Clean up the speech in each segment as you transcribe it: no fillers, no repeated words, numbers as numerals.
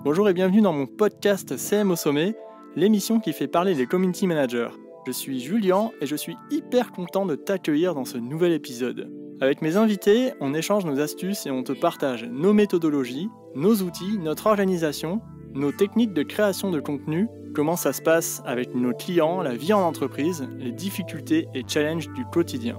Bonjour et bienvenue dans mon podcast CM au sommet, l'émission qui fait parler les community managers. Je suis Julien et je suis hyper content de t'accueillir dans ce nouvel épisode. Avec mes invités, on échange nos astuces et on te partage nos méthodologies, nos outils, notre organisation, nos techniques de création de contenu, comment ça se passe avec nos clients, la vie en entreprise, les difficultés et challenges du quotidien.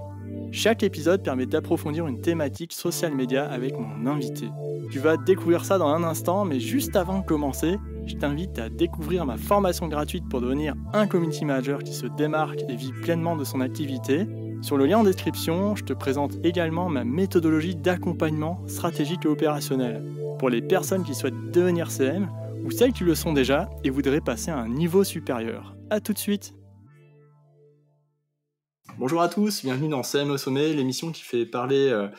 Chaque épisode permet d'approfondir une thématique social media avec mon invité. Tu vas découvrir ça dans un instant, mais juste avant de commencer, je t'invite à découvrir ma formation gratuite pour devenir un community manager qui se démarque et vit pleinement de son activité. Sur le lien en description, je te présente également ma méthodologie d'accompagnement stratégique et opérationnel pour les personnes qui souhaitent devenir CM ou celles qui le sont déjà et voudraient passer à un niveau supérieur. A tout de suite. Bonjour à tous, bienvenue dans CM au sommet, l'émission qui fait parler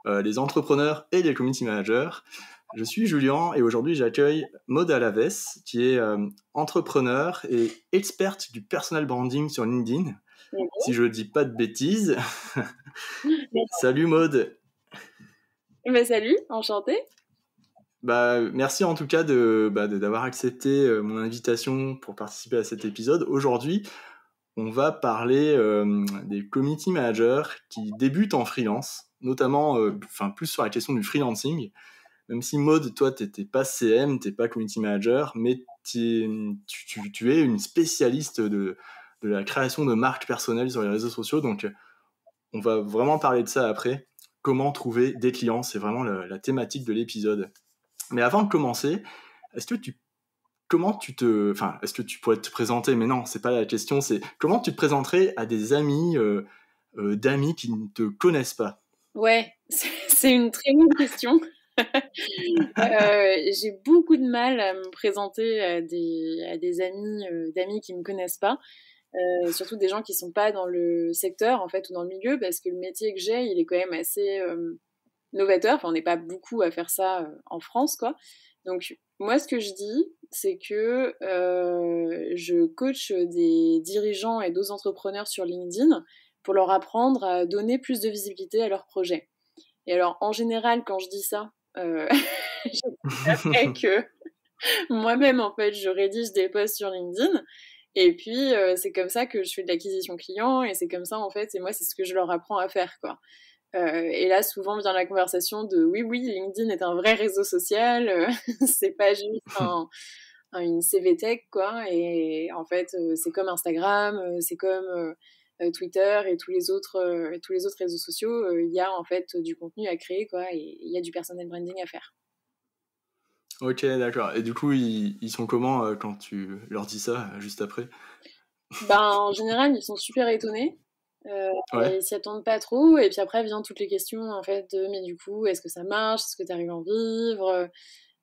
les entrepreneurs et les community managers. Je suis Julien et aujourd'hui j'accueille Maud Alaves qui est entrepreneur et experte du personal branding sur LinkedIn. Si je ne dis pas de bêtises. Salut Maud. Salut, enchantée. Merci en tout cas d'avoir accepté mon invitation pour participer à cet épisode. Aujourd'hui, on va parler des community managers qui débutent en freelance, notamment plus sur la question du freelancing. Même si Maud, toi, t'étais pas CM, t'es pas community manager, mais tu es une spécialiste de la création de marques personnelles sur les réseaux sociaux. Donc, on va vraiment parler de ça après. Comment trouver des clients, c'est vraiment la thématique de l'épisode. Mais avant de commencer, est-ce que tu pourrais te présenter? Mais non, c'est pas la question, c'est comment tu te présenterais à des amis d'amis qui ne te connaissent pas? Ouais, c'est une très bonne question. J'ai beaucoup de mal à me présenter à des amis d'amis qui me connaissent pas, surtout des gens qui sont pas dans le secteur en fait ou dans le milieu, parce que le métier que j'ai, il est quand même assez novateur. Enfin, on n'est pas beaucoup à faire ça en France, quoi. Donc moi, ce que je dis, c'est que je coach des dirigeants et d'autres entrepreneurs sur LinkedIn pour leur apprendre à donner plus de visibilité à leurs projets. Et alors, en général, quand je dis ça, je que moi-même, en fait, je rédige des posts sur LinkedIn. Et puis, c'est comme ça que je fais de l'acquisition client. Et c'est comme ça, en fait, et moi, c'est ce que je leur apprends à faire, quoi. Et là, souvent vient la conversation de oui, LinkedIn est un vrai réseau social, c'est pas juste une CV Tech, quoi. Et en fait, c'est comme Instagram, c'est comme Twitter et tous les autres réseaux sociaux. Il y a en fait du contenu à créer, quoi, et il y a du personal branding à faire. Ok, d'accord. Et du coup, ils sont comment quand tu leur dis ça juste après? En général, ils sont super étonnés. Ouais. Ils s'y attendent pas trop. Et puis après, viennent toutes les questions, en fait, de mais du coup, est-ce que ça marche? Est-ce que tu arrives à en vivre?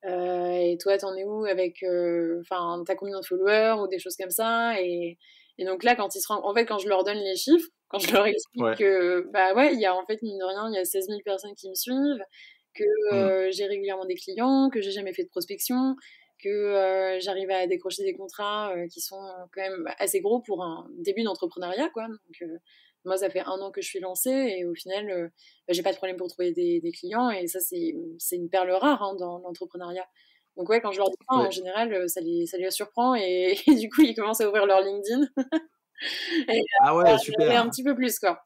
Et toi, t'en es où avec, t'as combien de followers ou des choses comme ça. Et donc là, en fait, quand je leur donne les chiffres, quand je leur explique Ouais. que, il y a en fait, mine de rien, il y a 16 000 personnes qui me suivent, que j'ai régulièrement des clients, que j'ai jamais fait de prospection, que j'arrive à décrocher des contrats qui sont quand même assez gros pour un début d'entrepreneuriat, quoi. Donc, moi, ça fait 1 an que je suis lancée et au final, j'ai pas de problème pour trouver des clients. Et ça, c'est une perle rare dans l'entrepreneuriat. Donc ouais, quand je leur dis ça, Ouais. en général, ça les surprend et du coup, ils commencent à ouvrir leur LinkedIn et Ah ouais, à regarder un super. petit peu plus, quoi.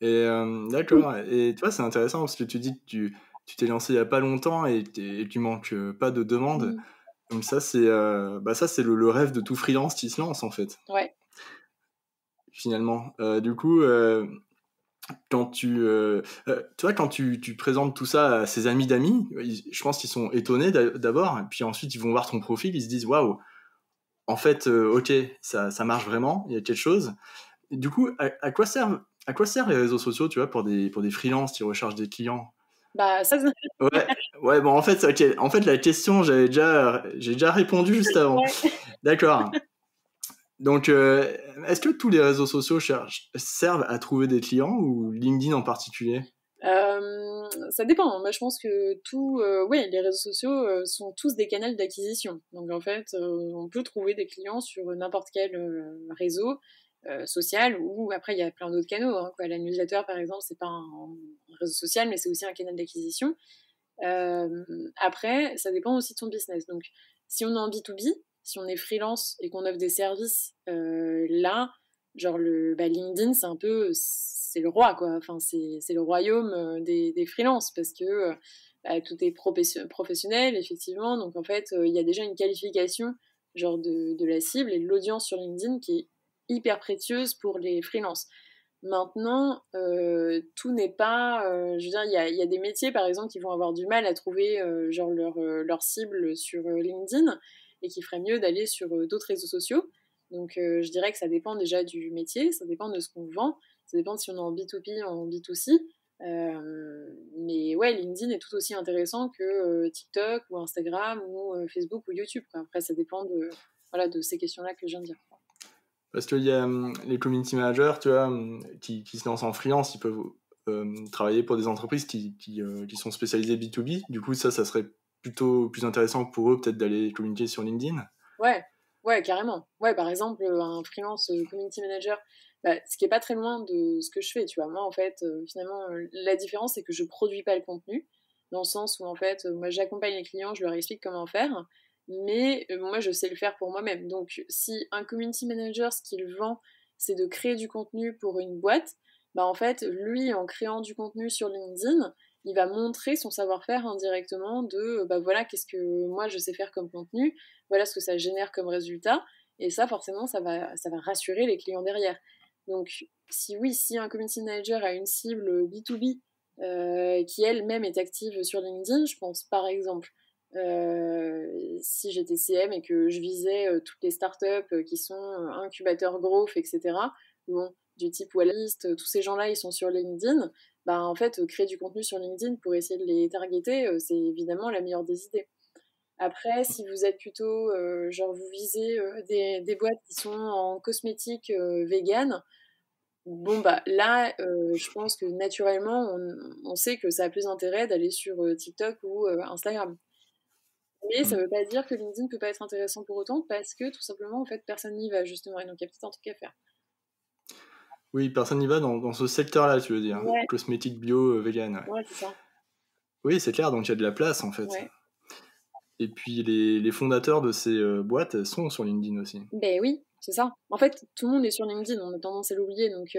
Et d'accord. Et tu vois, c'est intéressant parce que tu dis que tu t'es lancé il y a pas longtemps et tu manques pas de demandes. Donc ça, c'est le rêve de tout freelance qui se lance en fait. Ouais. Finalement. Du coup, quand quand tu présentes tout ça à ses amis d'amis, je pense qu'ils sont étonnés d'abord, et puis ensuite ils vont voir ton profil, ils se disent waouh, en fait, ok, ça marche vraiment, il y a quelque chose. Et du coup, à quoi servent les réseaux sociaux, tu vois, pour des freelances qui recherchent des clients? Ça Ouais, bon, en fait, ok. En fait, la question, j'ai déjà répondu juste avant. ouais. D'accord. Donc, est-ce que tous les réseaux sociaux servent à trouver des clients ou LinkedIn en particulier? Ça dépend. Moi, je pense que les réseaux sociaux sont tous des canaux d'acquisition. Donc, en fait, on peut trouver des clients sur n'importe quel réseau social, ou après, il y a plein d'autres canaux, hein, quoi. La newsletter, par exemple, c'est pas un réseau social, mais c'est aussi un canal d'acquisition. Après, ça dépend aussi de son business. Donc, si on est en B2B, si on est freelance et qu'on offre des services, là, genre LinkedIn, c'est un peu, c'est le roi, quoi. Enfin, c'est le royaume des freelances parce que tout est professionnel, effectivement. Donc, en fait, il y a déjà une qualification genre de la cible et de l'audience sur LinkedIn qui est hyper précieuse pour les freelances. Maintenant, tout n'est pas... je veux dire, il y a des métiers, par exemple, qui vont avoir du mal à trouver genre leur cible sur LinkedIn et qui ferait mieux d'aller sur d'autres réseaux sociaux. Donc, je dirais que ça dépend déjà du métier, ça dépend de ce qu'on vend, ça dépend de si on est en B2B ou en B2C. Mais ouais, LinkedIn est tout aussi intéressant que TikTok ou Instagram ou Facebook ou YouTube, quoi. Après, ça dépend de ces questions-là que je viens de dire. Parce qu'il y a les community managers, tu vois, qui se lancent en freelance, ils peuvent travailler pour des entreprises qui sont spécialisées B2B. Du coup, ça serait plutôt plus intéressant pour eux peut-être d'aller communiquer sur LinkedIn. Ouais, carrément. Ouais, par exemple, un freelance community manager, ce qui est pas très loin de ce que je fais, tu vois. Moi, en fait, finalement, la différence, c'est que je produis pas le contenu, dans le sens où, en fait, moi, j'accompagne les clients, je leur explique comment faire, mais moi, je sais le faire pour moi-même. Donc, si un community manager, ce qu'il vend, c'est de créer du contenu pour une boîte, en fait, lui, en créant du contenu sur LinkedIn, il va montrer son savoir-faire indirectement de, voilà, qu'est-ce que moi, je sais faire comme contenu, voilà ce que ça génère comme résultat, et ça, forcément, ça va rassurer les clients derrière. Donc, si un community manager a une cible B2B qui elle-même est active sur LinkedIn, je pense par exemple, si j'étais CM et que je visais toutes les startups qui sont incubateurs growth, etc., bon, du type Wallist, tous ces gens-là, ils sont sur LinkedIn, en fait, créer du contenu sur LinkedIn pour essayer de les targeter, c'est évidemment la meilleure des idées. Après, si vous êtes plutôt, genre vous visez des boîtes qui sont en cosmétiques vegan, bon là, je pense que naturellement, on sait que ça a plus d'intérêt d'aller sur TikTok ou Instagram. Mais ça veut pas dire que LinkedIn peut pas être intéressant pour autant, parce que tout simplement, en fait, personne n'y va justement, et donc il y a peut-être un truc à faire. Oui, personne n'y va dans ce secteur-là, tu veux dire. Ouais. Cosmétique bio, vegan. Ouais, c'est ça. Oui, c'est clair, donc il y a de la place en fait. Ouais. Et puis les fondateurs de ces boîtes sont sur LinkedIn aussi. Ben oui, c'est ça. En fait, tout le monde est sur LinkedIn, on a tendance à l'oublier. Donc,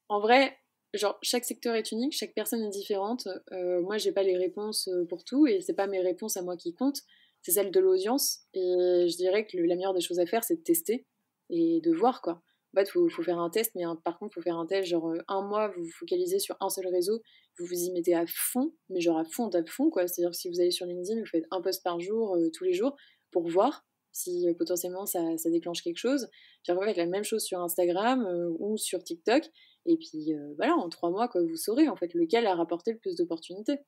en vrai, genre, chaque secteur est unique, chaque personne est différente. Moi, j'ai pas les réponses pour tout, et c'est pas mes réponses à moi qui comptent, c'est celles de l'audience. Et je dirais que la meilleure des choses à faire, c'est de tester et de voir, quoi. En fait, faut faire un test, mais par contre, faut faire un test, genre un mois, vous vous focalisez sur un seul réseau, vous vous y mettez à fond, mais genre à fond, quoi. C'est-à-dire que si vous allez sur LinkedIn, vous faites un post par jour, tous les jours, pour voir si potentiellement ça déclenche quelque chose. Puis après, faites la même chose sur Instagram ou sur TikTok. Et puis voilà, en 3 mois, quoi, vous saurez en fait lequel a rapporté le plus d'opportunités.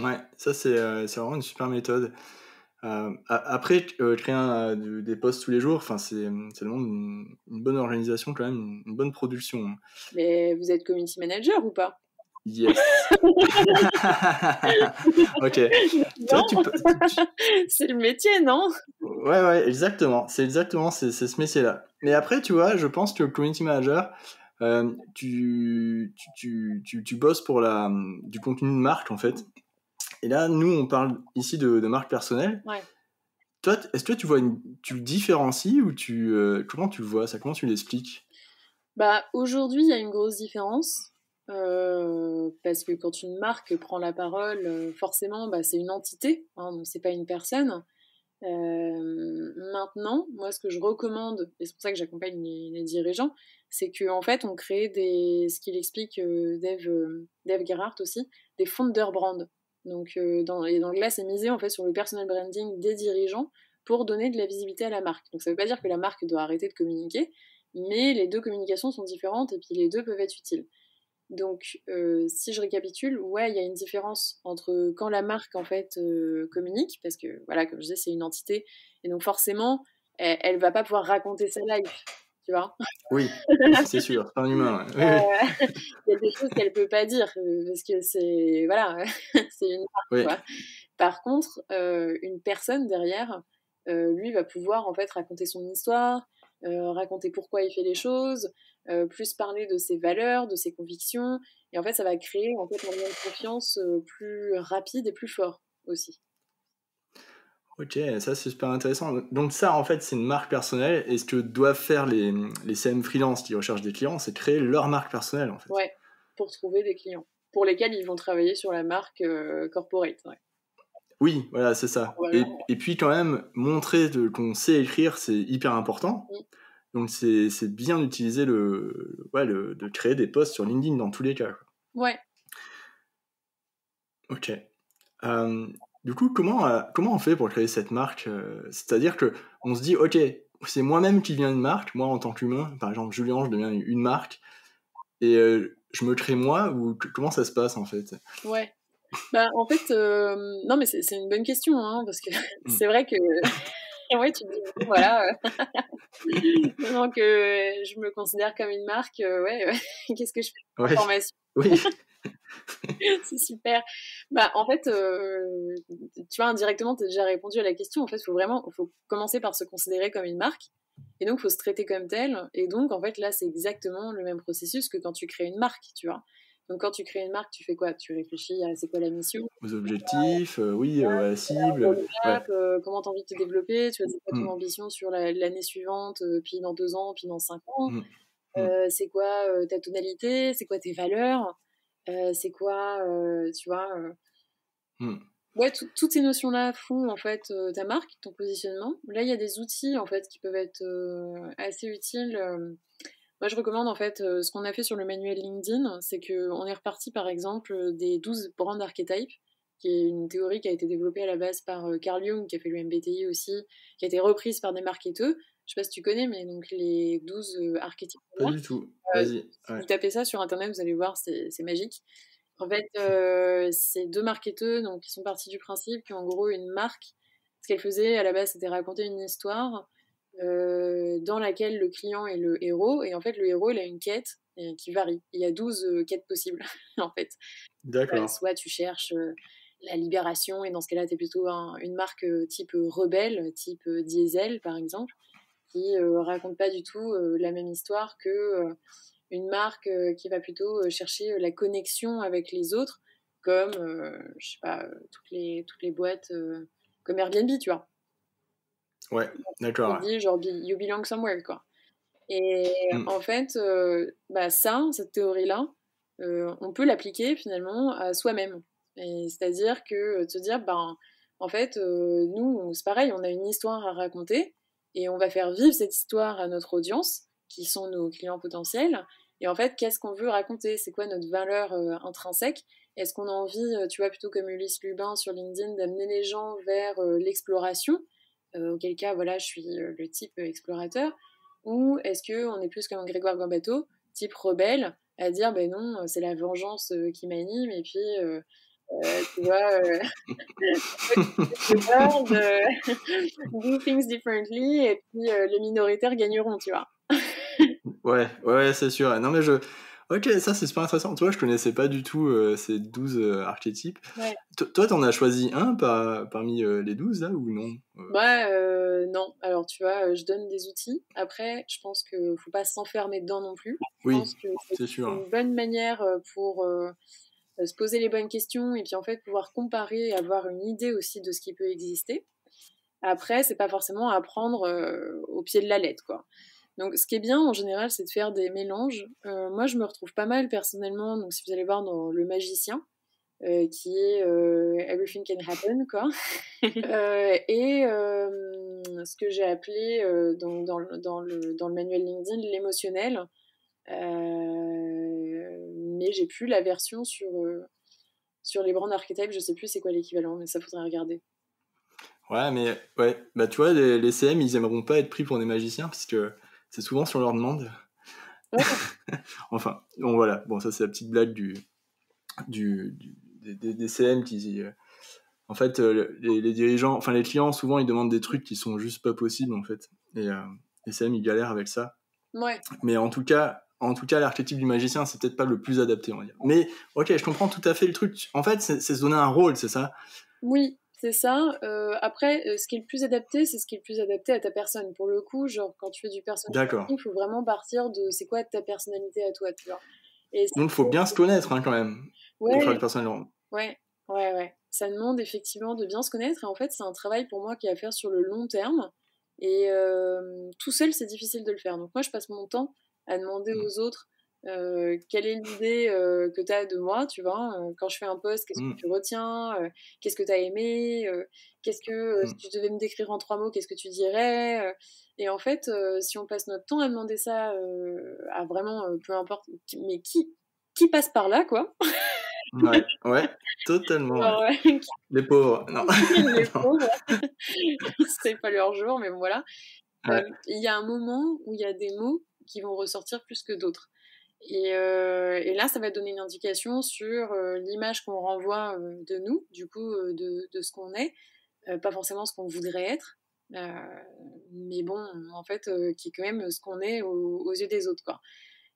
Ouais, ça c'est vraiment une super méthode. Après, créer des posts tous les jours, c'est vraiment une bonne organisation quand même, une bonne production. Mais vous êtes community manager ou pas? Yes. Ok. Non. C'est le métier, non? Ouais, exactement. C'est ce métier-là. Mais après, tu vois, je pense que le community manager, tu bosses pour du contenu de marque en fait. Et là, nous, on parle ici de marque personnelle. Ouais. Toi, est-ce que tu le différencies ou comment tu le vois ça? Comment tu l'expliques? Aujourd'hui, il y a une grosse différence. Parce que quand une marque prend la parole, forcément, c'est une entité, hein, donc c'est pas une personne. Maintenant, moi, ce que je recommande, et c'est pour ça que j'accompagne les dirigeants, c'est qu'en fait, on crée ce qu'il explique Dave Gerhardt aussi, des founder brand. Donc, dans là, c'est misé en fait sur le personal branding des dirigeants pour donner de la visibilité à la marque. Donc, ça veut pas dire que la marque doit arrêter de communiquer, mais les deux communications sont différentes et puis les deux peuvent être utiles. Donc, si je récapitule, ouais, il y a une différence entre quand la marque, en fait, communique, parce que, voilà, comme je disais, c'est une entité, et donc forcément, elle va pas pouvoir raconter sa life, tu vois. Oui, c'est sûr, c'est un humain. Ouais. Il y a des choses qu'elle peut pas dire, parce que c'est, voilà, c'est une marque, Oui. quoi. Par contre, une personne derrière, lui, va pouvoir, en fait, raconter son histoire, raconter pourquoi il fait les choses, plus parler de ses valeurs, de ses convictions. Et en fait, ça va créer en fait, un lien de confiance plus rapide et plus fort aussi. Ok, ça c'est super intéressant. Donc ça, en fait, c'est une marque personnelle. Et ce que doivent faire les CM freelance qui recherchent des clients, c'est créer leur marque personnelle, en fait. Ouais, pour trouver des clients, pour lesquels ils vont travailler sur la marque corporate. Ouais. Oui, voilà, c'est ça. Voilà. Et puis quand même, montrer qu'on sait écrire, c'est hyper important. Oui. Donc c'est bien d'utiliser de créer des posts sur LinkedIn dans tous les cas, quoi. Ouais. Ok. Du coup, comment on fait pour créer cette marque? C'est-à-dire que on se dit, ok, c'est moi-même qui deviens une marque, moi en tant qu'humain, par exemple Julien, je deviens une marque, et je me crée moi, ou comment ça se passe en fait? Ouais. Bah, en fait, non, mais c'est une bonne question, hein, parce que c'est vrai que ouais, tu te dis: «Bon, voilà, maintenant que je me considère comme une marque, ouais, qu'est-ce que je fais comme Ouais, formation?» oui, C'est super. Bah, en fait, tu vois, indirectement, tu as déjà répondu à la question. En fait, faut commencer par se considérer comme une marque et donc faut se traiter comme tel et donc en fait, là, c'est exactement le même processus que quand tu crées une marque, tu vois? Donc quand tu crées une marque, tu fais quoi? Tu réfléchis à c'est quoi la mission? aux objectifs, oui, à la cible, ouais. Roadmap, comment tu as envie de te développer, tu vois, c'est quoi ton Mmh, ambition sur l'année suivante, puis dans 2 ans, puis dans 5 ans? mmh, mmh, C'est quoi, ta tonalité? C'est quoi tes valeurs? C'est quoi, tu vois, mmh. ouais, toutes ces notions-là font, en fait, ta marque, ton positionnement. Là, il y a des outils, en fait, qui peuvent être, assez utiles, moi, je recommande, en fait, ce qu'on a fait sur le manuel LinkedIn, c'est qu'on est reparti, par exemple, des 12 brand archetypes, qui est une théorie qui a été développée à la base par, Carl Jung, qui a fait le MBTI aussi, qui a été reprise par des marketeurs. Je sais pas si tu connais, mais donc les 12 archétypes de Pas marque, du tout. heu, Vas-y, si ouais. vous tapez ça sur internet, vous allez voir, c'est magique. En fait, c'est 2 marketeurs donc qui sont partis du principe qu'en gros une marque, ce qu'elle faisait à la base, c'était raconter une histoire, dans laquelle le client est le héros et en fait le héros il a une quête qui varie. Il y a 12 quêtes possibles en fait. D'accord. Soit tu cherches, la libération et dans ce cas-là, tu es plutôt une marque, type, rebelle, type, Diesel par exemple, qui, raconte pas du tout, la même histoire que, une marque, qui va plutôt, chercher, la connexion avec les autres comme, je sais pas, toutes les boîtes, comme Airbnb, tu vois? Ouais, d'accord, On ouais. dit genre you belong somewhere quoi. Et Mmh. en fait, bah ça, cette théorie-là, on peut l'appliquer finalement à soi-même. Et c'est-à-dire que, de se dire: «Ben, en fait, nous, c'est pareil, on a une histoire à raconter et on va faire vivre cette histoire à notre audience, qui sont nos clients potentiels et en fait, qu'est-ce qu'on veut raconter? C'est quoi notre valeur, intrinsèque? Est-ce qu'on a envie, tu vois, plutôt comme Ulysse Lubin sur LinkedIn, d'amener les gens vers, l'exploration?» Auquel cas, voilà, je suis, le type, explorateur. Ou est-ce qu'on est plus comme Grégoire Gambato, type rebelle, à dire ben non, c'est la vengeance qui m'anime, et puis tu vois, the world, do things differently, et puis les minoritaires gagneront, tu vois. Ouais, ouais, c'est sûr. Non, mais ok, ça c'est super intéressant. Tu vois, je connaissais pas du tout ces 12 archétypes. Ouais. Toi, t'en as choisi un parmi les 12 là, ou non? Bah, non. Alors, tu vois, je donne des outils. Après, je pense qu'il faut pas s'enfermer dedans non plus. Je Oui, pense que c'est c'est sûr. une bonne manière pour se poser les bonnes questions et puis en fait pouvoir comparer et avoir une idée aussi de ce qui peut exister. Après, c'est pas forcément à prendre au pied de la lettre, quoi. Donc, ce qui est bien en général, c'est de faire des mélanges. Moi, je me retrouve pas mal personnellement. Donc, si vous allez voir dans Le Magicien, qui est Everything Can Happen, quoi. Et ce que j'ai appelé donc dans le manuel LinkedIn l'émotionnel. Mais j'ai plus la version sur les brand archetypes, je sais plus c'est quoi l'équivalent, mais ça faudrait regarder. Ouais, mais ouais, bah tu vois, les CM, ils aimeront pas être pris pour des magiciens, parce que c'est souvent sur leur demande. Ouais, Enfin, bon voilà, bon ça c'est la petite blague des CM qui... en fait, les dirigeants, enfin les clients, souvent ils demandent des trucs qui sont juste pas possibles en fait. Et les CM, ils galèrent avec ça. ouais, Mais en tout cas, l'archétype du magicien, c'est peut-être pas le plus adapté, on va dire. Mais ok, je comprends tout à fait le truc. En fait, c'est se donner un rôle, c'est ça? oui. C'est ça. Après, ce qui est le plus adapté, c'est ce qui est le plus adapté à ta personne. Pour le coup, genre, quand tu fais du personal D'accord. branding, il faut vraiment partir de c'est quoi ta personnalité à toi, tu vois. Et Donc, faut bien se connaître hein, quand même pour faire du ouais, personnel branding. ouais, ouais, ouais. Ça demande effectivement de bien se connaître. Et en fait, c'est un travail pour moi qui est à faire sur le long terme. Et tout seul, c'est difficile de le faire. Donc moi, je passe mon temps à demander Mmh. aux autres quelle est l'idée que tu as de moi, tu vois. Quand je fais un post, qu'est-ce que Mmh. tu retiens qu'est-ce que tu as aimé qu'est-ce que, si Mmh. tu devais me décrire en 3 mots, qu'est-ce que tu dirais Et en fait, si on passe notre temps à demander ça à vraiment, peu importe, mais qui passe par là, quoi. Ouais, ouais, totalement, ouais. Genre, Les pauvres, non. les Non. pauvres, c'est pas leur jour, mais bon, voilà. Ouais. Il y a un moment où il y a des mots qui vont ressortir plus que d'autres. Et là, ça va donner une indication sur l'image qu'on renvoie de nous, du coup, de ce qu'on est, pas forcément ce qu'on voudrait être, euh, mais bon, en fait, qui est quand même ce qu'on est aux yeux des autres, quoi.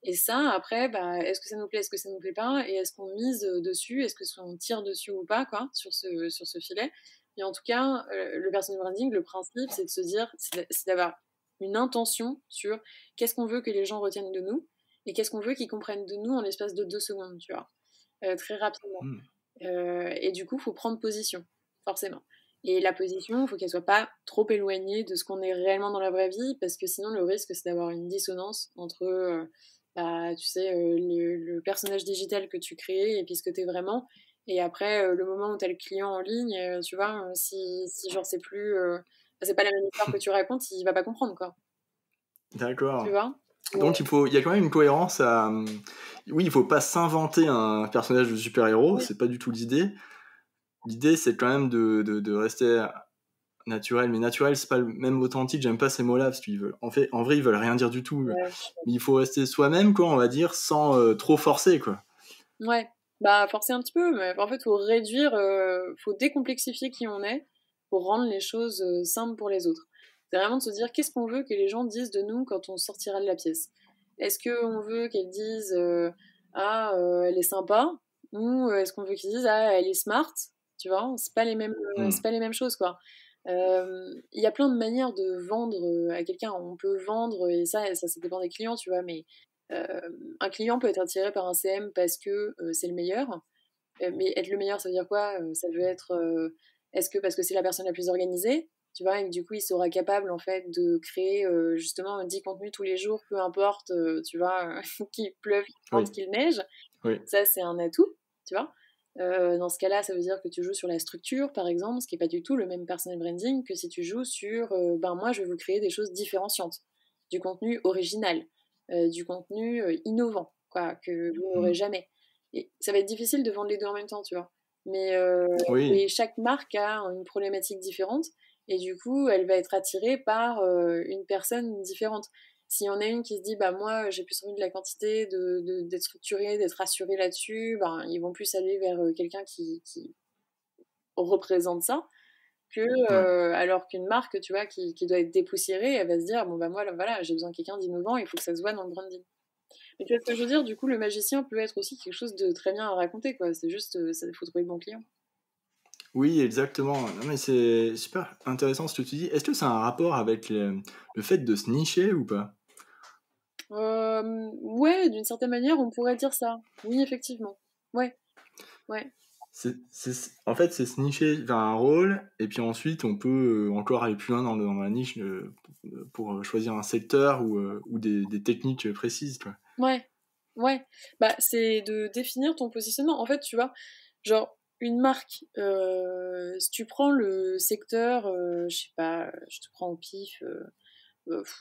Et ça, après, bah, est-ce que ça nous plaît, est-ce que ça nous plaît pas, et est-ce qu'on mise dessus, est-ce qu'on tire dessus ou pas, quoi, sur ce filet. Et en tout cas, le personal branding, le principe, c'est de se dire, c'est d'avoir une intention sur qu'est-ce qu'on veut que les gens retiennent de nous, et qu'est-ce qu'on veut qu'ils comprennent de nous en l'espace de 2 secondes, tu vois, très rapidement. Mmh. Et du coup, il faut prendre position, forcément. Et la position, il faut qu'elle soit pas trop éloignée de ce qu'on est réellement dans la vraie vie, parce que sinon, le risque, c'est d'avoir une dissonance entre, bah, tu sais, le personnage digital que tu crées et puis ce que tu es vraiment. Et après, le moment où tu as le client en ligne, tu vois, si genre c'est plus. C'est pas la même histoire que tu racontes, il va pas comprendre, quoi. Tu D'accord. vois. Donc il y a quand même une cohérence à, oui, il faut pas s'inventer un personnage de super-héros, Oui, c'est pas du tout l'idée. L'idée, c'est quand même de rester naturel, mais naturel, c'est pas le même authentique, j'aime pas ces mots-là, parce qu'ils veulent en vrai, ils veulent rien dire du tout, ouais. mais il faut rester soi-même, quoi, on va dire, sans, trop forcer, quoi. Ouais, bah forcer un petit peu, mais en fait, faut réduire, faut décomplexifier qui on est pour rendre les choses simples pour les autres. C'est vraiment de se dire qu'est-ce qu'on veut que les gens disent de nous quand on sortira de la pièce. Est-ce qu'on veut qu'elles disent ah elle est sympa ou est-ce qu'on veut qu'ils disent ah elle est smart, tu vois? C'est Mmh. pas les mêmes choses quoi. Il y a plein de manières de vendre à quelqu'un. On peut vendre et ça dépend des clients, tu vois, mais euh, un client peut être attiré par un CM parce que c'est le meilleur, mais être le meilleur, ça veut dire quoi Ça veut être, est-ce que parce que c'est la personne la plus organisée, tu vois, et que du coup il sera capable en fait de créer justement 10 contenus tous les jours, peu importe, tu vois, qu'il pleuve, qu'il vente, Oui, qu'il neige, oui. ça c'est un atout, tu vois. Dans ce cas-là, ça veut dire que tu joues sur la structure, par exemple, ce qui n'est pas du tout le même personal branding que si tu joues sur, ben moi je veux vous créer des choses différenciantes, du contenu original, du contenu innovant, quoi, que vous n'aurez Mmh. jamais. Et ça va être difficile de vendre les deux en même temps, tu vois. Mais Oui, et chaque marque a une problématique différente et du coup, elle va être attirée par une personne différente. S'il y en a une qui se dit, bah moi, j'ai plus envie de la quantité, d'être structurée, d'être rassurée là-dessus, ben, ils vont plus aller vers quelqu'un qui représente ça que ouais. alors qu'une marque, tu vois, qui doit être dépoussiérée, elle va se dire, bon bah moi, là, voilà, j'ai besoin de quelqu'un d'innovant, il faut que ça se voit dans le branding. Mais tu vois ce que je veux dire? Du coup, le magicien peut être aussi quelque chose de très bien à raconter, quoi. C'est juste, il faut trouver le bon client. Oui, exactement. Non, mais c'est super intéressant ce que tu dis. Est-ce que ça a un rapport avec le fait de se nicher ou pas? Ouais, d'une certaine manière, on pourrait dire ça. Oui, effectivement. Ouais, ouais, En fait, c'est se nicher vers un rôle, et puis ensuite, on peut encore aller plus loin dans la niche pour choisir un secteur ou des techniques précises, quoi. ouais, ouais. Bah, c'est de définir ton positionnement. En fait, tu vois, genre, une marque, si tu prends le secteur, je sais pas, je te prends au pif,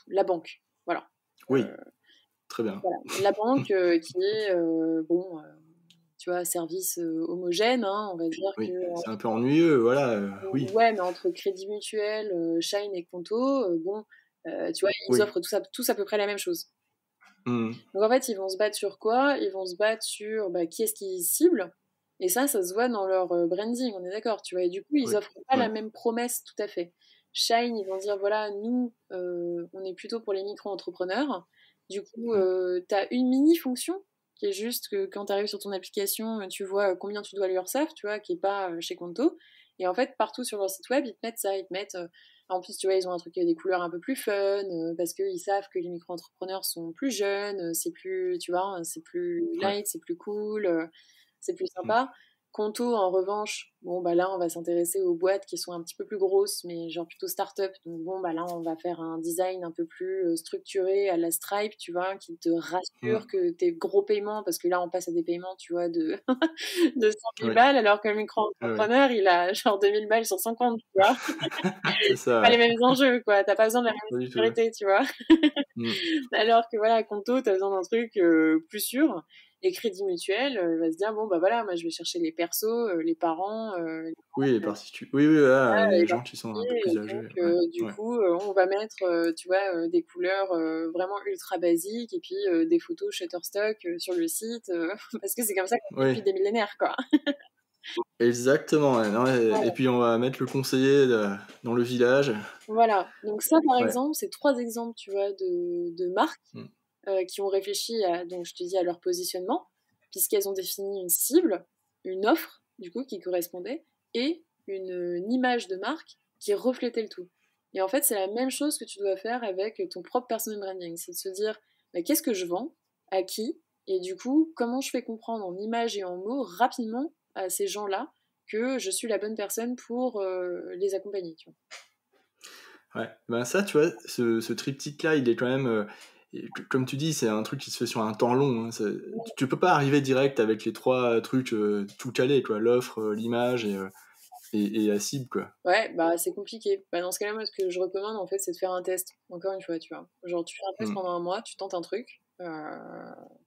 la banque. Voilà. Oui, très bien. Voilà. La banque qui est, bon, tu vois, service homogène, hein, on va dire que Oui, c'est un peu ennuyeux, voilà, oui, ouais, mais entre Crédit Mutuel, Shine et Conto, bon, tu vois, ils oui. offrent tous à peu près la même chose. Mmh. Donc en fait, ils vont se battre sur quoi? Ils vont se battre sur bah, qui est-ce qu'ils ciblent. Et ça se voit dans leur branding, on est d'accord, tu vois. Et du coup, ils Oui, offrent pas la ouais, même promesse tout à fait. Shine, ils vont dire voilà, nous, on est plutôt pour les micro-entrepreneurs. Du coup, mmh, tu as une mini-fonction qui est juste que quand tu arrives sur ton application, tu vois combien tu dois à l'URSSAF, tu vois, qui est pas chez Conto. Et en fait, partout sur leur site web, ils te mettent ça. Ils te mettent, en plus, tu vois, ils ont un truc, des couleurs un peu plus fun, parce qu'ils savent que les micro-entrepreneurs sont plus jeunes, c'est plus, tu vois, c'est plus Ouais. light, c'est plus cool, c'est plus Mm. sympa. Conto, en revanche, bon, bah là, on va s'intéresser aux boîtes qui sont un petit peu plus grosses, mais genre plutôt start-up. Donc, bon, bah là, on va faire un design un peu plus structuré à la Stripe, tu vois, qui te rassure Mm. que tes gros paiements, parce que là, on passe à des paiements, tu vois, de, de 100 000 Oui. balles, alors que le Ah ouais. micro-entrepreneur, il a genre 2000 balles sur son compte, tu vois. C'est C'est pas ça, les ouais. mêmes enjeux, quoi. T'as pas besoin de la même Pas du tout. sécurité, tu vois. Mm. Alors que voilà, Conto, t'as besoin d'un truc plus sûr. Et Crédit Mutuel va se dire, bon, bah voilà, moi je vais chercher les persos, les parents, Oui, les particuliers. Oui, voilà, les les gens qui sont un peu particuliers. plus Et donc, âgés. Ouais. du Ouais. coup, on va mettre, tu vois, des couleurs vraiment ultra basiques et puis des photos Shutterstock sur le site, parce que c'est comme ça qu'on fait Oui, depuis des millénaires, quoi. exactement. Ouais. Non, et puis on va mettre le conseiller dans le village. Voilà. Donc ça, par Ouais. exemple, c'est 3 exemples, tu vois, de marques Mm. qui ont réfléchi à, donc je te dis, à leur positionnement, puisqu'elles ont défini une cible, une offre, du coup, qui correspondait, et une image de marque qui reflétait le tout. Et en fait, c'est la même chose que tu dois faire avec ton propre personal branding. C'est de se dire, bah, qu'est-ce que je vends, à qui, et du coup, comment je fais comprendre en images et en mots rapidement à ces gens-là que je suis la bonne personne pour les accompagner, tu vois. Ouais. Ben ça, tu vois, ce triptyque-là, il est quand même. Comme tu dis, c'est un truc qui se fait sur un temps long. Hein. Tu peux pas arriver direct avec les trois trucs tout calés, quoi. L'offre, l'image et la cible, quoi. Ouais, bah c'est compliqué. Bah, dans ce cas-là, moi, ce que je recommande, en fait, c'est de faire un test. Encore une fois, tu vois. Genre, tu fais un test Mm. pendant un mois, tu tentes un truc.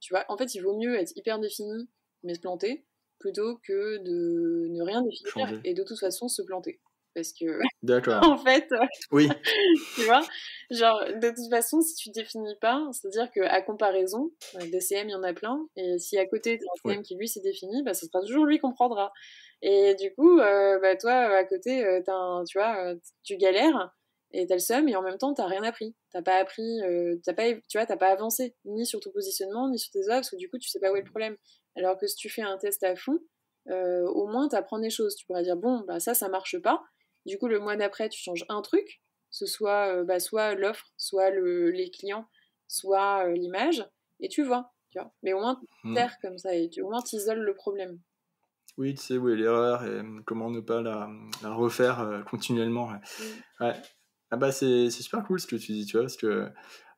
Tu vois, en fait, il vaut mieux être hyper défini, mais se planter, plutôt que de ne rien définir Changer. et de toute façon se planter. Parce que, D'accord. en fait, Oui. tu vois, genre, de toute façon, si tu définis pas, c'est-à-dire qu'à comparaison, des CM, il y en a plein, et si à côté, t'as un Ouais. CM qui, lui, s'est défini, bah, ce sera toujours lui qu'on prendra. Et du coup, bah, toi, à côté, tu vois, tu galères, et t'as le seum, et en même temps, t'as rien appris. T'as pas appris, tu vois, t'as pas avancé, ni sur ton positionnement, ni sur tes offres, parce que du coup, tu sais pas où est le problème. Alors que si tu fais un test à fond, au moins, t'apprends des choses. Tu pourras dire, bon, bah, ça marche pas. Du coup, le mois d'après, tu changes un truc, ce soit bah, soit l'offre, soit les clients, soit l'image, et tu vois, tu vois. Mais au moins, tu Mm. terres comme ça, et au moins, tu isoles le problème. Oui, tu sais où est l'erreur et comment ne pas la refaire continuellement. Ouais. Mm. Ouais. Ah bah c'est super cool ce que tu dis, tu vois, parce que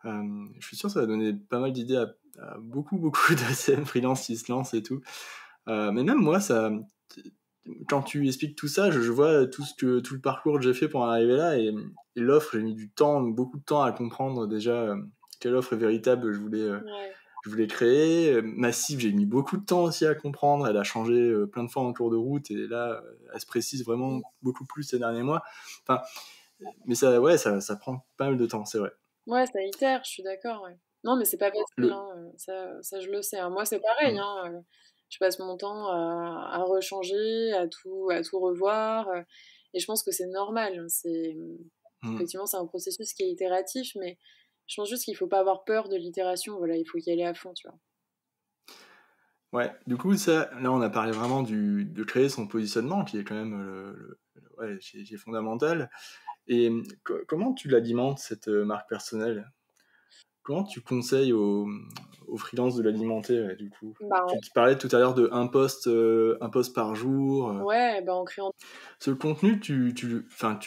je suis sûr que ça va donner pas mal d'idées à beaucoup, beaucoup de CM freelance qui se lancent et tout. Mais même moi, quand tu expliques tout ça, je vois tout le parcours que j'ai fait pour en arriver là et l'offre, j'ai mis du temps, beaucoup de temps à comprendre déjà quelle offre véritable Ouais. je voulais créer. Ma cible, j'ai mis beaucoup de temps aussi à comprendre. Elle a changé plein de fois en cours de route et là, elle se précise vraiment beaucoup plus ces derniers mois. Enfin, mais ça, ouais, ça prend pas mal de temps, c'est vrai. Ouais, ça itère, je suis d'accord, ouais. Non, mais c'est pas facile, Le... hein, ça je le sais, hein. Moi, c'est pareil, Mm, hein, je passe mon temps à rechanger, à tout revoir, et je pense que c'est normal, hein. mm. Effectivement, c'est un processus qui est itératif, mais je pense juste qu'il faut pas avoir peur de l'itération, voilà, il faut y aller à fond, tu vois. Ouais, du coup, ça, là, on a parlé vraiment de créer son positionnement, qui est quand même ouais, qui est fondamental. Et comment tu l'alimentes, cette marque personnelle? Comment tu conseilles aux freelances de l'alimenter, ouais, du coup? Bah, Tu te parlais tout à l'heure de un post par jour. ouais, bah, en créant Ce contenu, enfin,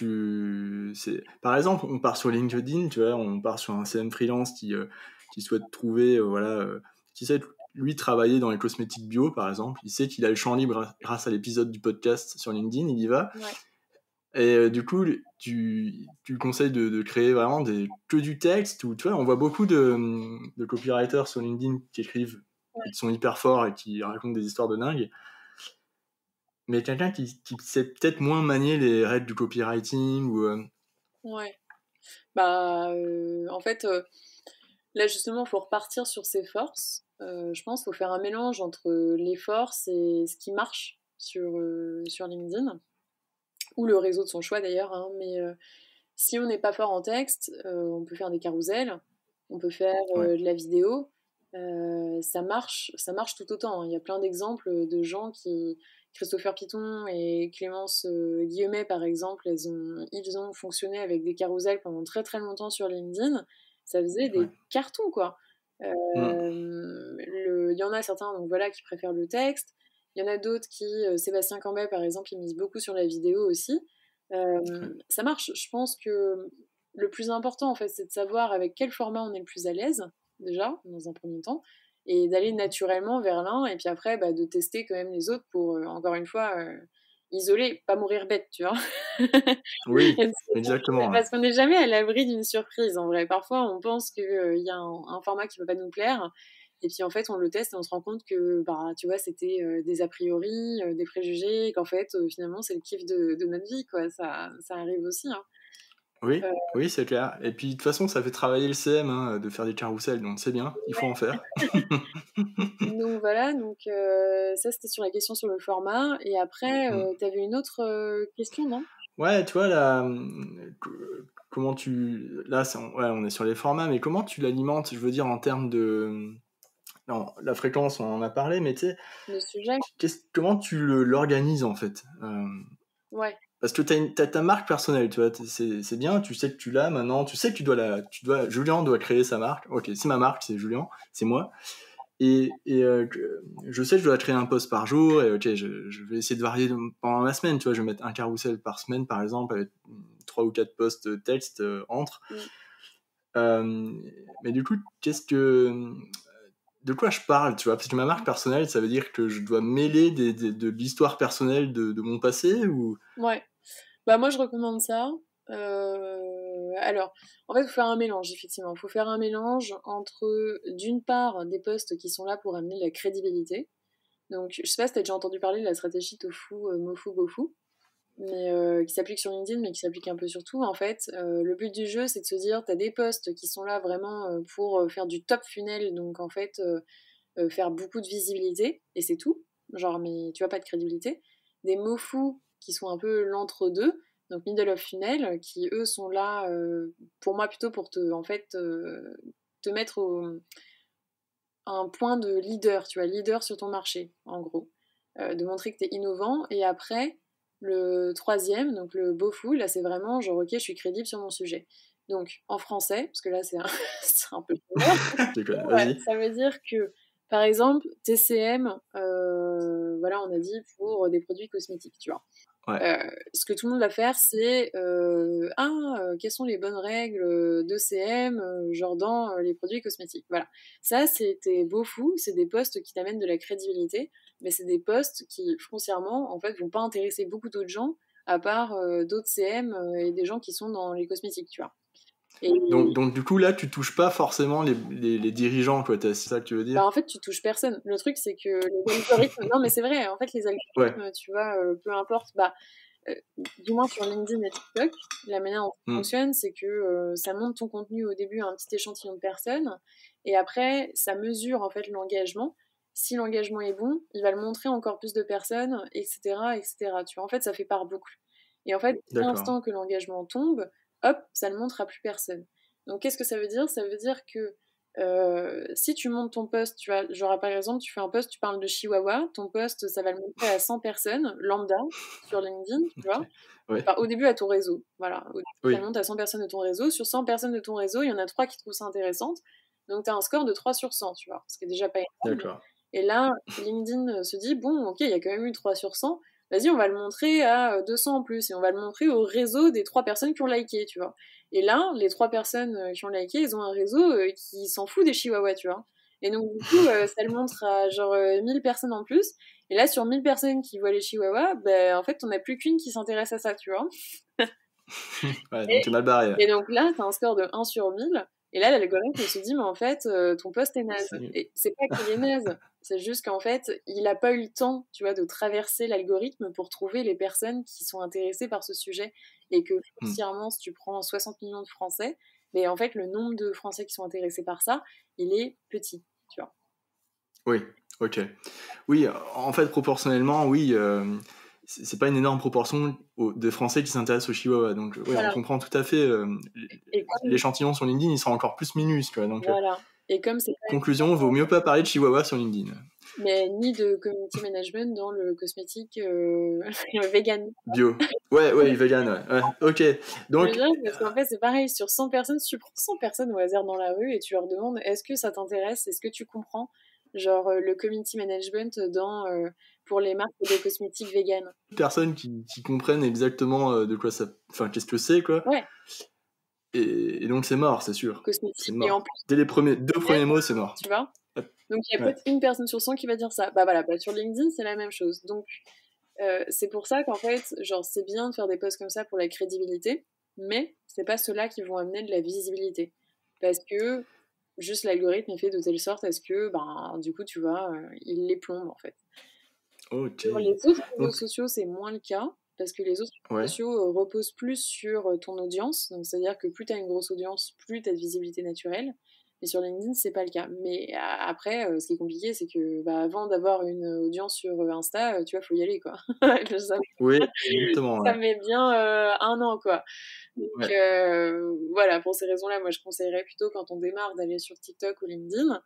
par exemple, on part sur LinkedIn, tu vois, on part sur un CM freelance qui souhaite trouver, voilà, qui sait, lui, travailler dans les cosmétiques bio, par exemple. Il sait qu'il a le champ libre grâce à l'épisode du podcast sur LinkedIn, il y va. ouais. Et du coup, tu conseilles de créer vraiment que du texte, ou tu vois, on voit beaucoup de copywriters sur LinkedIn qui écrivent et qui sont hyper forts et qui racontent des histoires de dingue. Mais quelqu'un qui sait peut-être moins manier les règles du copywriting ou Ouais. Bah, en fait, là, justement, il faut repartir sur ses forces. Je pense qu'il faut faire un mélange entre les forces et ce qui marche sur LinkedIn, ou le réseau de son choix d'ailleurs, hein. Mais si on n'est pas fort en texte, on peut faire des carousels, on peut faire ouais. de la vidéo. Ça marche tout autant, hein. Il y a plein d'exemples de gens Christopher Piton et Clémence Guillemet, par exemple, ils ont fonctionné avec des carousels pendant très très longtemps sur LinkedIn. Ça faisait des cartons, quoi. Il y en a certains donc voilà, qui préfèrent le texte. Il y en a d'autres qui, Sébastien Cambet, par exemple, il mise beaucoup sur la vidéo aussi. Ça marche. Je pense que le plus important, en fait, c'est de savoir avec quel format on est le plus à l'aise, déjà, dans un premier temps, et d'aller naturellement vers l'un, et puis après, de tester quand même les autres pour, encore une fois, isoler, pas mourir bête, tu vois. Oui, exactement. Parce qu'on n'est jamais à l'abri d'une surprise, en vrai. Parfois, on pense qu'il y a un format qui ne va pas nous plaire, et puis en fait, on le teste et on se rend compte que, tu vois, c'était des a priori, des préjugés, et qu'en fait, finalement, c'est le kiff de notre vie, quoi. Ça arrive aussi, hein. Oui, oui, c'est clair. Et puis de toute façon, ça fait travailler le CM hein, de faire des carousels, donc c'est bien, il faut en faire. Donc voilà, ça c'était sur la question sur le format. Et après, tu avais une autre question, non? Ouais, tu vois, là, comment tu... Là, on est sur les formats, mais comment tu l'alimentes, je veux dire, en termes de... Non, la fréquence, on en a parlé, mais tu sais... Le sujet? Comment tu l'organises, en fait Ouais. Parce que t'as ta marque personnelle, tu vois, c'est bien, tu sais que tu l'as maintenant, tu sais que Julien doit créer sa marque. Ok, c'est ma marque, c'est Julien, c'est moi. Et je sais que je dois créer un post par jour, et ok, je vais essayer de varier pendant la semaine, tu vois, je vais mettre un carrousel par semaine, par exemple, avec 3 ou 4 posts texte entre. Mais du coup, de quoi je parle, tu vois, parce que ma marque personnelle, ça veut dire que je dois mêler de l'histoire personnelle de mon passé, ou... Ouais. Moi, je recommande ça. Alors, en fait, il faut faire un mélange, effectivement. Il faut faire un mélange entre, d'une part, des posts qui sont là pour amener la crédibilité. Donc, je sais pas si tu as déjà entendu parler de la stratégie tofu, mofu, bofu, mais qui s'applique sur LinkedIn, mais qui s'applique un peu sur tout. En fait, le but du jeu, c'est de se dire, tu as des posts qui sont là vraiment pour faire du top funnel, donc en fait, faire beaucoup de visibilité, et c'est tout. Genre, mais tu vois, pas de crédibilité. Des mofu qui sont un peu l'entre-deux, donc middle of funnel, qui eux sont là, pour moi, plutôt pour te mettre un point de leader, tu vois, leader sur ton marché, en gros. De montrer que tu es innovant. Et après, le troisième, donc le bofu, là, c'est vraiment genre, ok, je suis crédible sur mon sujet. Donc, en français, parce que là, c'est un peu Vas-y. ça veut dire que, par exemple, TCM, voilà, on a dit pour des produits cosmétiques, tu vois. Ce que tout le monde va faire, c'est quelles sont les bonnes règles de CM, genre dans les produits cosmétiques. Voilà. Ça, c'était beau fou, c'est des posts qui t'amènent de la crédibilité, mais c'est des posts qui, foncièrement, en fait, vont pas intéresser beaucoup d'autres gens, à part d'autres CM et des gens qui sont dans les cosmétiques, tu vois. Et... Donc du coup là tu touches pas forcément les dirigeants, quoi, c'est ça que tu veux dire? en fait tu touches personne. Le truc c'est que les algorithmes, non mais c'est vrai, en fait les algorithmes, tu vois, peu importe, du moins sur LinkedIn et TikTok, la manière dont ça fonctionne, c'est que ça montre ton contenu au début à un petit échantillon de personnes, et après ça mesure en fait l'engagement. Si l'engagement est bon, il va le montrer à encore plus de personnes, etc., etc. Tu vois, en fait ça fait par boucle. Et en fait, dès l'instant que l'engagement tombe, hop, ça le montre à plus personne. Donc qu'est-ce que ça veut dire? Ça veut dire que si tu montes ton post, tu vois, genre par exemple, tu fais un post, tu parles de Chihuahua, ton post, ça va le montrer à 100 personnes, lambda, sur LinkedIn, tu vois. Enfin, au début à ton réseau, voilà. Au début, ça monte à 100 personnes de ton réseau. Sur 100 personnes de ton réseau, il y en a 3 qui trouvent ça intéressante. Donc tu as un score de 3 sur 100, tu vois, ce qui est déjà pas énorme. Et là, LinkedIn se dit, bon, ok, il y a quand même eu 3 sur 100, vas-y, on va le montrer à 200 en plus, et on va le montrer au réseau des 3 personnes qui ont liké, tu vois. Et là, les 3 personnes qui ont liké, ils ont un réseau qui s'en fout des chihuahuas, tu vois. Et donc, du coup, ça le montre à genre 1000 personnes en plus. Et là, sur 1000 personnes qui voient les chihuahuas, en fait, t'en as plus qu'une qui s'intéresse à ça, tu vois. Donc t'es mal barré. Et donc là, t'as un score de 1 sur 1000. Et là, l'algorithme se dit, mais en fait, ton post est naze. Et c'est pas qu'il est naze, c'est juste qu'en fait, il a pas eu le temps, tu vois, de traverser l'algorithme pour trouver les personnes qui sont intéressées par ce sujet. Et que, foncièrement, si tu prends 60 millions de Français, mais en fait, le nombre de Français qui sont intéressés par ça, il est petit, tu vois. Oui, ok. Oui, en fait, proportionnellement, oui, c'est pas une énorme proportion de Français qui s'intéressent au Chihuahua. Donc, on comprend tout à fait. L'échantillon sur LinkedIn, il sera encore plus minuscule. Donc, voilà. Et comme c'est conclusion, vaut mieux pas parler de Chihuahua sur LinkedIn. Mais ni de community management dans le cosmétique vegan. Bio. Ouais, vegan, ouais. Ok. Donc, Je veux dire, parce qu'en fait, c'est pareil, sur 100 personnes, si tu prends 100 personnes au hasard dans la rue et tu leur demandes est-ce que ça t'intéresse, est-ce que tu comprends, genre le community management pour les marques de cosmétiques vegan. personnes qui comprennent exactement de quoi ça. Enfin, qu'est-ce que c'est, quoi. Ouais. Et donc, c'est mort, c'est sûr. Cosmétique. C'est mort. Et en plus, dès les deux premiers mots, c'est mort. Tu vois. Donc, il y a peut-être une personne sur 100 qui va dire ça. Bah voilà, sur LinkedIn, c'est la même chose. Donc, c'est pour ça qu'en fait, genre, c'est bien de faire des posts comme ça pour la crédibilité, mais c'est pas ceux-là qui vont amener de la visibilité. Parce que juste l'algorithme est fait de telle sorte à ce que, du coup, tu vois, il les plombe, en fait. Ok. Sur les autres réseaux sociaux, c'est moins le cas, parce que les autres réseaux sociaux reposent plus sur ton audience. Donc, c'est-à-dire que plus tu as une grosse audience, plus tu as de visibilité naturelle. Et sur LinkedIn, c'est pas le cas. Mais après, ce qui est compliqué, c'est que avant d'avoir une audience sur Insta, tu vois, faut y aller, quoi. Oui, exactement. Ça met bien 1 an, quoi. Donc voilà, pour ces raisons-là, moi, je conseillerais plutôt quand on démarre d'aller sur TikTok ou LinkedIn.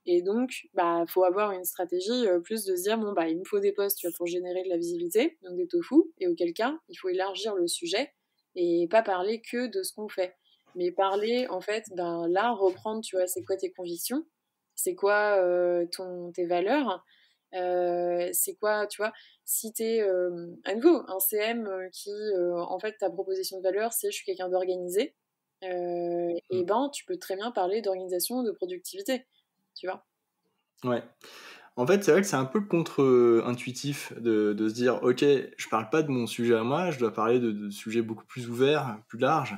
Et donc, faut avoir une stratégie plus de se dire, bon, il me faut des posts, tu vois, pour générer de la visibilité, donc des tofu, et auquel cas, il faut élargir le sujet et pas parler que de ce qu'on fait. Mais parler, en fait, là, reprendre, tu vois, c'est quoi tes convictions, c'est quoi tes valeurs, c'est quoi, tu vois, si t'es, à nouveau, un CM qui, en fait, ta proposition de valeur, c'est je suis quelqu'un d'organisé, et tu peux très bien parler d'organisation, de productivité, tu vois. Ouais. En fait, c'est vrai que c'est un peu contre-intuitif de se dire, ok, je parle pas de mon sujet à moi, je dois parler de sujets beaucoup plus ouverts, plus larges,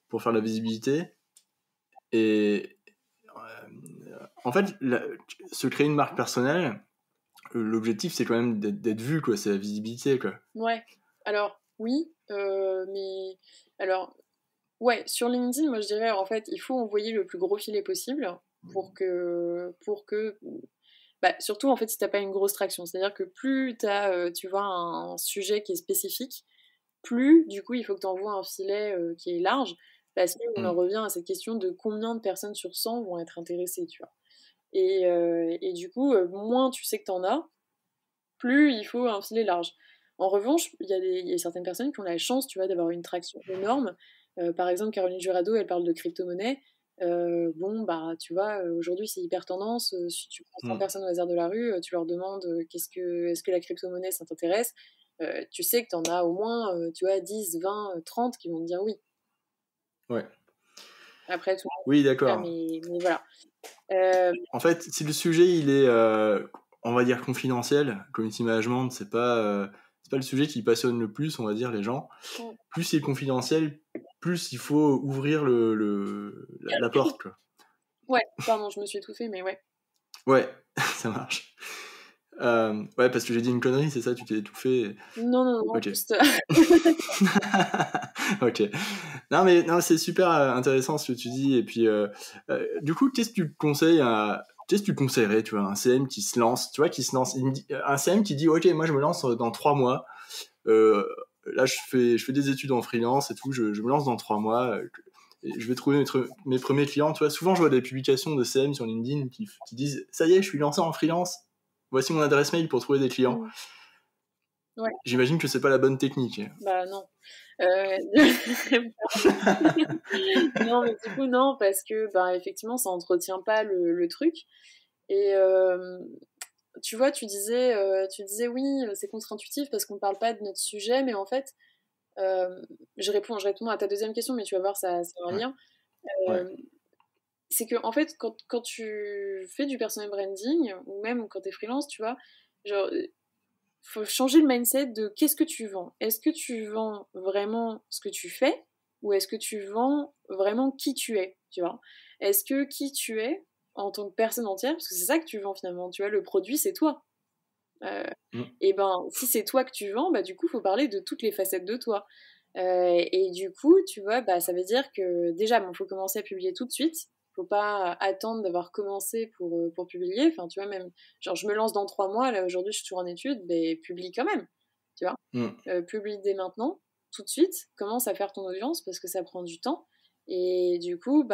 pour faire de la visibilité. Et en fait, se créer une marque personnelle, l'objectif, c'est quand même d'être vu, quoi. C'est la visibilité, quoi. Ouais. Alors, oui, mais... Alors, ouais, sur LinkedIn, moi, je dirais, en fait, il faut envoyer le plus gros filet possible pour que... surtout, en fait, si t'as pas une grosse traction. C'est-à-dire que plus t'as, tu vois, un sujet qui est spécifique, plus, du coup, il faut que t'envoies un filet qui est large, parce qu'on en revient à cette question de combien de personnes sur 100 vont être intéressées, tu vois. Et du coup, moins tu sais que t'en as, plus il faut un filet large. En revanche, il y a certaines personnes qui ont la chance, tu vois, d'avoir une traction énorme. Par exemple, Caroline Jurado, elle parle de crypto-monnaie. Tu vois, aujourd'hui c'est hyper tendance. Si tu prends 100 personnes au hasard de la rue, tu leur demandes est-ce que la crypto-monnaie ça t'intéresse, tu sais que t'en as au moins, tu vois, 10, 20, 30 qui vont te dire oui. Ouais. Après tout. Oui, d'accord. Mais voilà. En fait, si le sujet il est, on va dire confidentiel, community management, c'est pas le sujet qui passionne le plus, on va dire les gens. Plus il est confidentiel, plus il faut ouvrir la porte, quoi. Ouais, pardon, je me suis étouffée, mais ouais. Ouais, ça marche. Ouais, parce que j'ai dit une connerie, c'est ça, tu t'es étouffé. Non, Ok. juste. Ok. Non, c'est super intéressant ce que tu dis. Et puis, du coup, qu'est-ce que tu conseillerais, tu vois, un CM qui se lance, tu vois, un CM qui dit, ok, moi je me lance dans 3 mois. Là, je fais des études en freelance et tout. Je me lance dans 3 mois. Et je vais trouver mes premiers clients. Tu vois, souvent je vois des publications de CM sur LinkedIn qui disent, ça y est, je suis lancé en freelance. Voici mon adresse mail pour trouver des clients. Ouais. J'imagine que c'est pas la bonne technique. Bah non. Non, mais du coup, non, parce que effectivement, ça entretient pas le truc. Et tu vois, tu disais oui, c'est contre-intuitif parce qu'on parle pas de notre sujet, mais en fait, je réponds à ta deuxième question, mais tu vas voir, ça a un lien. C'est que en fait, quand tu fais du personal branding, ou même quand t'es freelance, tu vois, genre, faut changer le mindset de qu'est-ce que tu vends. Est-ce que tu vends vraiment ce que tu fais, ou est-ce que tu vends vraiment qui tu es, tu vois. Est-ce que qui tu es en tant que personne entière, parce que c'est ça que tu vends finalement, tu vois, le produit c'est toi. Et si c'est toi que tu vends, du coup faut parler de toutes les facettes de toi. Et du coup, tu vois, ça veut dire que déjà, faut commencer à publier tout de suite. Faut pas attendre d'avoir commencé pour publier. Enfin, tu vois, même, genre, je me lance dans 3 mois, là, aujourd'hui, je suis toujours en études, mais publie quand même, tu vois. Publie dès maintenant, tout de suite, commence à faire ton audience, parce que ça prend du temps. Et du coup,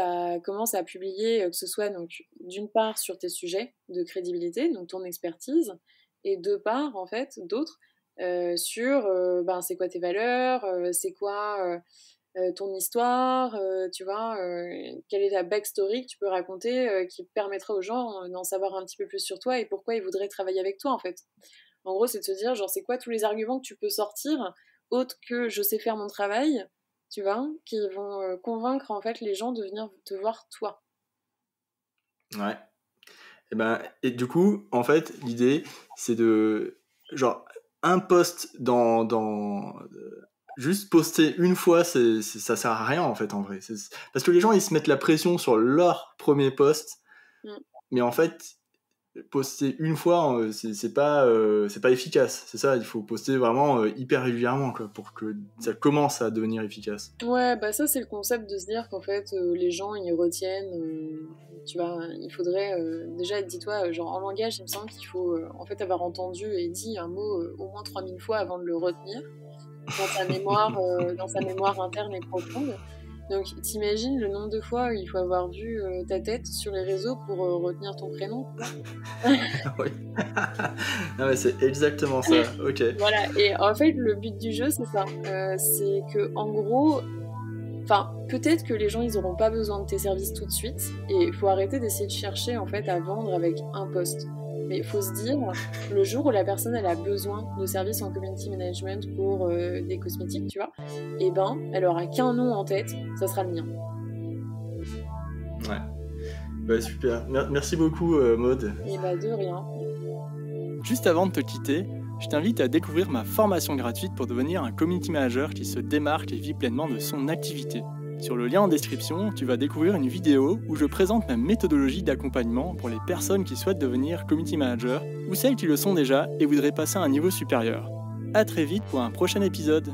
commence à publier, que ce soit donc d'une part sur tes sujets de crédibilité, donc ton expertise, et d'autres, sur c'est quoi tes valeurs, c'est quoi ton histoire, tu vois, quelle est ta backstory que tu peux raconter qui permettra aux gens d'en savoir un petit peu plus sur toi et pourquoi ils voudraient travailler avec toi en fait. En gros, c'est de se dire, genre, c'est quoi tous les arguments que tu peux sortir, autres que je sais faire mon travail, tu vois, qui vont convaincre en fait les gens de venir te voir toi. Ouais. Et du coup, en fait, l'idée, c'est de, genre, un post juste poster une fois, ça sert à rien en fait en vrai. Parce que les gens ils se mettent la pression sur leur premier post, mais en fait poster une fois c'est pas efficace. C'est ça, il faut poster vraiment hyper régulièrement quoi, pour que ça commence à devenir efficace. Ouais, ça c'est le concept de se dire qu'en fait les gens ils retiennent. Tu vois, il faudrait déjà, dis-toi, genre en langage, il me semble qu'il faut en fait avoir entendu et dit un mot au moins 3000 fois avant de le retenir dans sa mémoire interne et profonde. Donc t'imagines le nombre de fois où il faut avoir vu ta tête sur les réseaux pour retenir ton prénom. Oui. Non mais c'est exactement ça, ok. Voilà, et en fait le but du jeu c'est ça, c'est que en gros, peut-être que les gens ils auront pas besoin de tes services tout de suite et il faut arrêter d'essayer de chercher en fait à vendre avec un poste. Mais il faut se dire, le jour où la personne elle a besoin de services en community management pour des cosmétiques, tu vois, elle aura qu'un nom en tête, ça sera le mien. Ouais. Super. Merci beaucoup Maud. Et de rien. Juste avant de te quitter, je t'invite à découvrir ma formation gratuite pour devenir un community manager qui se démarque et vit pleinement de son activité. Sur le lien en description, tu vas découvrir une vidéo où je présente ma méthodologie d'accompagnement pour les personnes qui souhaitent devenir community manager ou celles qui le sont déjà et voudraient passer à un niveau supérieur. À très vite pour un prochain épisode.